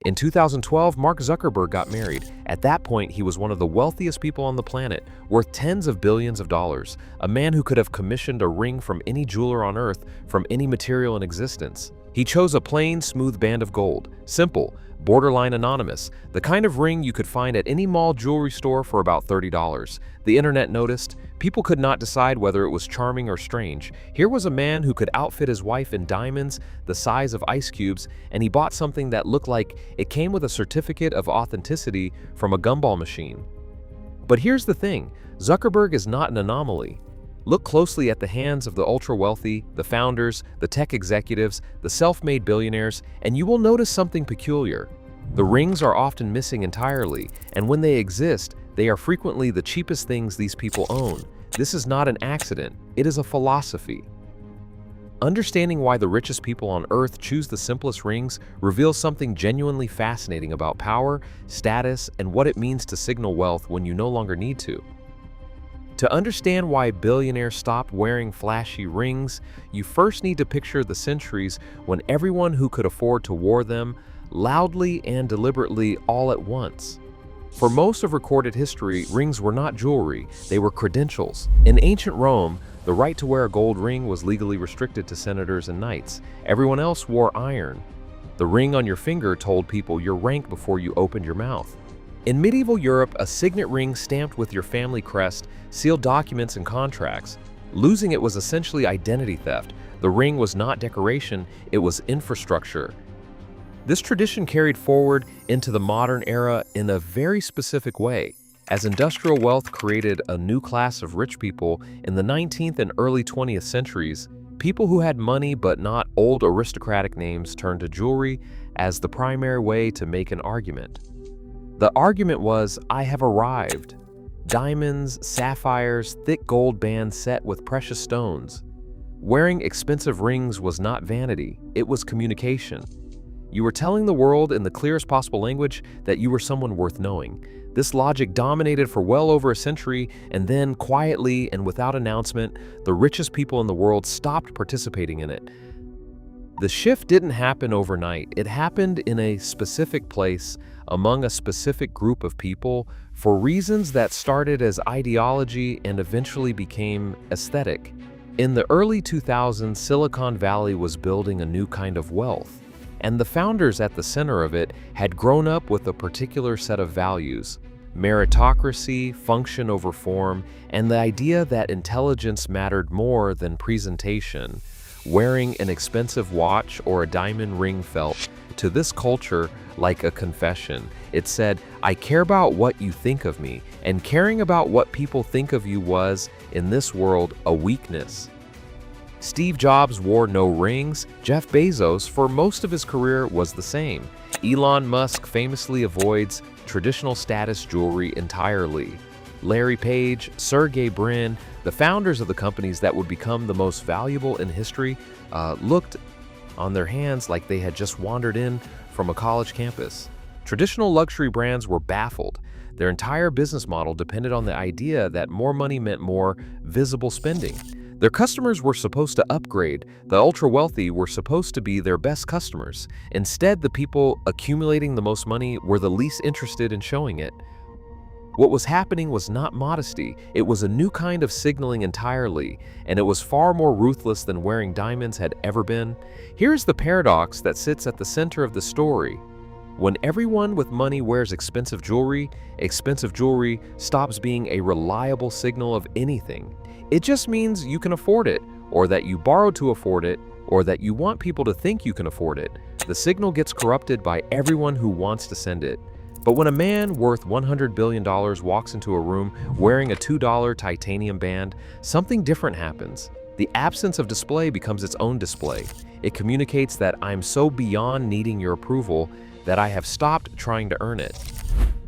In 2012, Mark Zuckerberg got married. At that point, he was one of the wealthiest people on the planet, worth tens of billions of dollars, a man who could have commissioned a ring from any jeweler on earth, from any material in existence. He chose a plain, smooth band of gold, simple, borderline anonymous, the kind of ring you could find at any mall jewelry store for about $30. The internet noticed. People could not decide whether it was charming or strange. Here was a man who could outfit his wife in diamonds the size of ice cubes, and he bought something that looked like it came with a certificate of authenticity from a gumball machine. But here's the thing, Zuckerberg is not an anomaly. Look closely at the hands of the ultra-wealthy, the founders, the tech executives, the self-made billionaires, and you will notice something peculiar. The rings are often missing entirely, and when they exist, they are frequently the cheapest things these people own. This is not an accident, it is a philosophy. Understanding why the richest people on Earth choose the simplest rings reveals something genuinely fascinating about power, status, and what it means to signal wealth when you no longer need to. To understand why billionaires stopped wearing flashy rings, you first need to picture the centuries when everyone who could afford to wore them loudly and deliberately all at once. For most of recorded history, rings were not jewelry, they were credentials. In ancient Rome, the right to wear a gold ring was legally restricted to senators and knights. Everyone else wore iron. The ring on your finger told people your rank before you opened your mouth. In medieval Europe, a signet ring stamped with your family crest sealed documents and contracts. Losing it was essentially identity theft. The ring was not decoration, it was infrastructure. This tradition carried forward into the modern era in a very specific way. As industrial wealth created a new class of rich people in the 19th and early 20th centuries, people who had money but not old aristocratic names turned to jewelry as the primary way to make an argument. The argument was, I have arrived. Diamonds, sapphires, thick gold bands set with precious stones. Wearing expensive rings was not vanity, it was communication. You were telling the world in the clearest possible language that you were someone worth knowing. This logic dominated for well over a century, and then, quietly and without announcement, the richest people in the world stopped participating in it. The shift didn't happen overnight. It happened in a specific place, among a specific group of people, for reasons that started as ideology and eventually became aesthetic. In the early 2000s, Silicon Valley was building a new kind of wealth, and the founders at the center of it had grown up with a particular set of values: meritocracy, function over form, and the idea that intelligence mattered more than presentation. Wearing an expensive watch or a diamond ring felt, to this culture, like a confession. It said, I care about what you think of me, and caring about what people think of you was, in this world, a weakness. Steve Jobs wore no rings. Jeff Bezos, for most of his career, was the same. Elon Musk famously avoids traditional status jewelry entirely. Larry Page, Sergey Brin, the founders of the companies that would become the most valuable in history, looked on their hands like they had just wandered in from a college campus. Traditional luxury brands were baffled. Their entire business model depended on the idea that more money meant more visible spending. Their customers were supposed to upgrade. The ultra-wealthy were supposed to be their best customers. Instead, the people accumulating the most money were the least interested in showing it. What was happening was not modesty, it was a new kind of signaling entirely, and it was far more ruthless than wearing diamonds had ever been. Here's the paradox that sits at the center of the story. When everyone with money wears expensive jewelry stops being a reliable signal of anything. It just means you can afford it, or that you borrowed to afford it, or that you want people to think you can afford it. The signal gets corrupted by everyone who wants to send it. But when a man worth $100 billion walks into a room wearing a $2 titanium band, something different happens. The absence of display becomes its own display. It communicates that I'm so beyond needing your approval that I have stopped trying to earn it.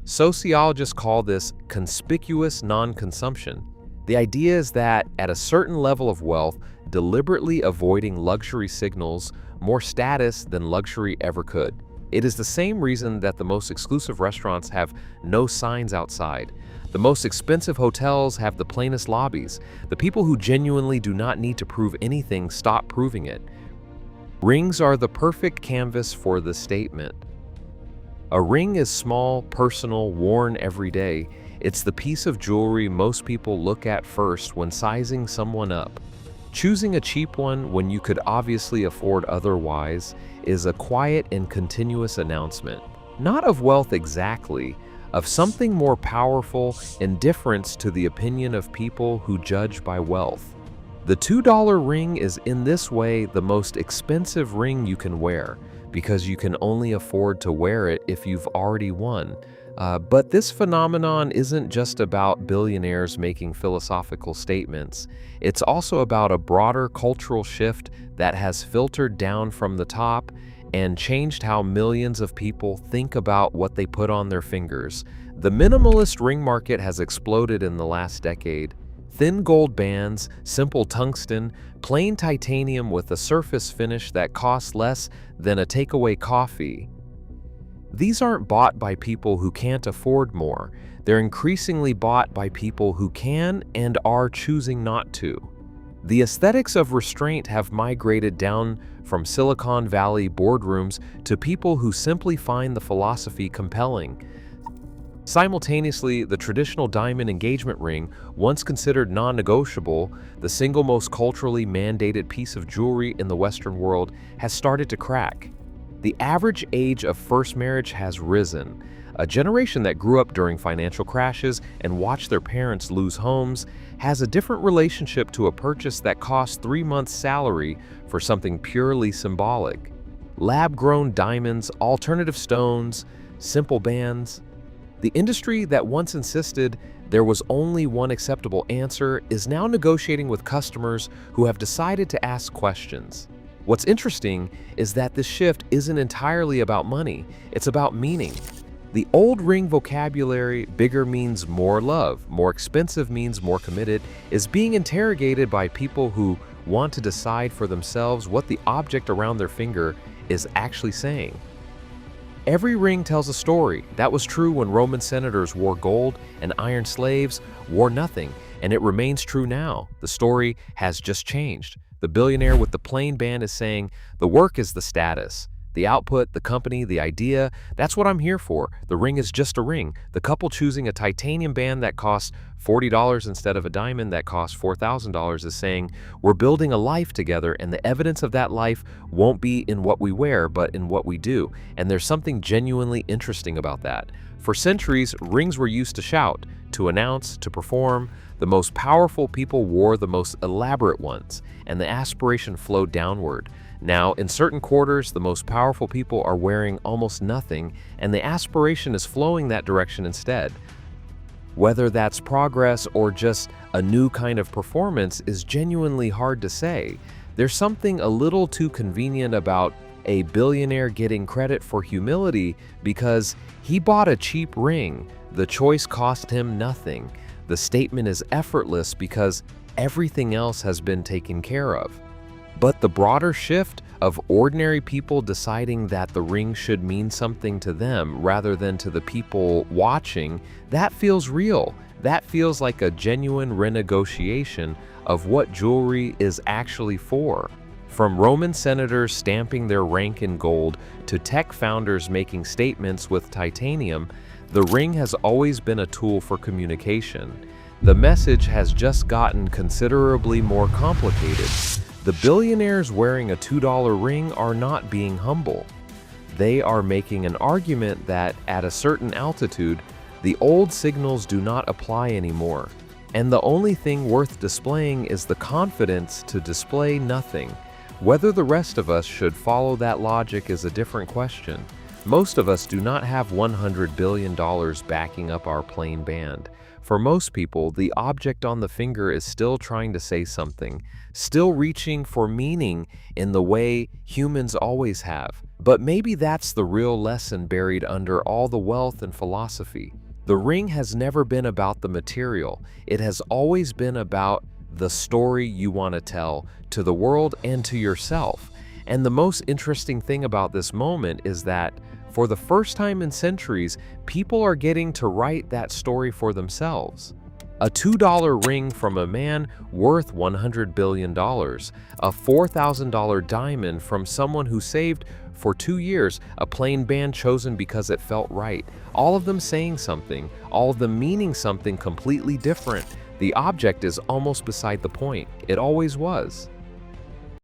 Sociologists call this conspicuous non-consumption. The idea is that at a certain level of wealth, deliberately avoiding luxury signals more status than luxury ever could. It is the same reason that the most exclusive restaurants have no signs outside. The most expensive hotels have the plainest lobbies. The people who genuinely do not need to prove anything stop proving it. Rings are the perfect canvas for the statement. A ring is small, personal, worn every day. It's the piece of jewelry most people look at first when sizing someone up. Choosing a cheap one when you could obviously afford otherwise is a quiet and continuous announcement, not of wealth exactly, of something more powerful, indifference to the opinion of people who judge by wealth. The $2 ring is in this way the most expensive ring you can wear, because you can only afford to wear it if you've already won. But this phenomenon isn't just about billionaires making philosophical statements. It's also about a broader cultural shift that has filtered down from the top and changed how millions of people think about what they put on their fingers. The minimalist ring market has exploded in the last decade. Thin gold bands, simple tungsten, plain titanium with a surface finish that costs less than a takeaway coffee. These aren't bought by people who can't afford more. They're increasingly bought by people who can and are choosing not to. The aesthetics of restraint have migrated down from Silicon Valley boardrooms to people who simply find the philosophy compelling. Simultaneously, the traditional diamond engagement ring, once considered non-negotiable, the single most culturally mandated piece of jewelry in the Western world, has started to crack. The average age of first marriage has risen. A generation that grew up during financial crashes and watched their parents lose homes has a different relationship to a purchase that cost 3 months' salary for something purely symbolic. Lab-grown diamonds, alternative stones, simple bands. The industry that once insisted there was only one acceptable answer is now negotiating with customers who have decided to ask questions. What's interesting is that this shift isn't entirely about money, it's about meaning. The old ring vocabulary, bigger means more love, more expensive means more committed, is being interrogated by people who want to decide for themselves what the object around their finger is actually saying. Every ring tells a story. That was true when Roman senators wore gold and iron slaves wore nothing, and it remains true now. The story has just changed. The billionaire with the plain band is saying, the work is the status. The output, the company, the idea, that's what I'm here for. The ring is just a ring. The couple choosing a titanium band that costs $40 instead of a diamond that costs $4,000 is saying, we're building a life together, and the evidence of that life won't be in what we wear, but in what we do. And there's something genuinely interesting about that. For centuries, rings were used to shout, to announce, to perform. The most powerful people wore the most elaborate ones, and the aspiration flowed downward. Now, in certain quarters, the most powerful people are wearing almost nothing, and the aspiration is flowing that direction instead. Whether that's progress or just a new kind of performance is genuinely hard to say. There's something a little too convenient about a billionaire getting credit for humility because he bought a cheap ring. The choice cost him nothing. The statement is effortless because everything else has been taken care of. But the broader shift of ordinary people deciding that the ring should mean something to them rather than to the people watching, that feels real. That feels like a genuine renegotiation of what jewelry is actually for. From Roman senators stamping their rank in gold to tech founders making statements with titanium, the ring has always been a tool for communication. The message has just gotten considerably more complicated. The billionaires wearing a $2 ring are not being humble. They are making an argument that, at a certain altitude, the old signals do not apply anymore. And the only thing worth displaying is the confidence to display nothing. Whether the rest of us should follow that logic is a different question. Most of us do not have $100 billion backing up our plain band. For most people, the object on the finger is still trying to say something, still reaching for meaning in the way humans always have. But maybe that's the real lesson buried under all the wealth and philosophy. The ring has never been about the material. It has always been about the story you want to tell to the world and to yourself. And the most interesting thing about this moment is that for the first time in centuries, people are getting to write that story for themselves. A $2 ring from a man worth $100 billion, a $4,000 diamond from someone who saved For 2 years, a plain band chosen because it felt right. All of them saying something, all of them meaning something completely different. The object is almost beside the point. It always was.